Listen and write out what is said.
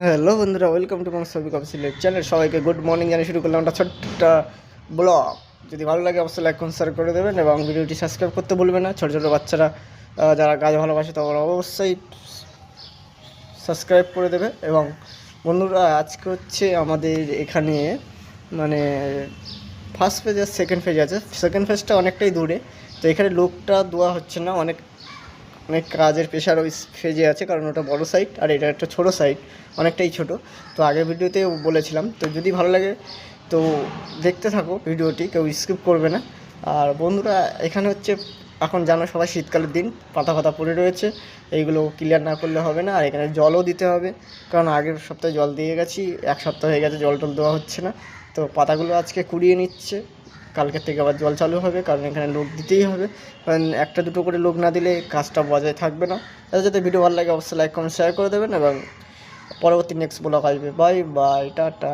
Hello বন্ধুরা, welcome to my সবি কমসিলেট channel. সবাইকে গুড মর্নিং জানিয়ে শুরু করলাম একটা ছোট্ট একটা ব্লগ। যদি ভালো লাগে অবশ্যই লাইক শেয়ার করে দেবেন এবং ভিডিওটি সাবস্ক্রাইব করতে ভুলবেন না। ছোটো ছোটো বাচ্চারা যারা গাছ ভালোবাসে তারা অবশ্যই সাবস্ক্রাইব করে দেবে। এবং বন্ধুরা, আজকে হচ্ছে আমাদের এখানে মানে ফার্স্ট ফেজ আর সেকেন্ড ফেজ আছে। সেকেন্ড ফেজটা অনেকটাই দূরে, তো এখানে লোকটা দেওয়া হচ্ছে না, অনেক অনেক কাজের প্রেশার ওই ফেজে আছে, কারণ ওটা বড় সাইট আর এটা একটা ছোটো সাইট, অনেকটাই ছোট। তো আগের ভিডিওতেও বলেছিলাম, তো যদি ভালো লাগে তো দেখতে থাকো ভিডিওটি, কেউ স্কিপ করবে না। আর বন্ধুরা, এখানে হচ্ছে এখন জানো সবাই শীতকালের দিন পাতা ফাতা পড়ে রয়েছে, এইগুলো ক্লিয়ার না করলে হবে না। আর এখানে জলও দিতে হবে, কারণ আগের সপ্তাহে জল দিয়ে গেছি, এক সপ্তাহ হয়ে গেছে জল টল দেওয়া হচ্ছে না। তো পাতাগুলো আজকে কুড়িয়ে নিচ্ছে, কালকের থেকে আবার জল চালু হবে, কারণ এখানে লোক দিতেই হবে। কারণ একটা দুটো করে লোক না দিলে কাজটা বজায় থাকবে না। তাহলে যদি ভিডিও ভালো লাগে অবশ্যই লাইক কমেন্ট শেয়ার করে দেবেন এবং পরবর্তী নেক্সট ব্লগ আসবে। Bye bye, tata.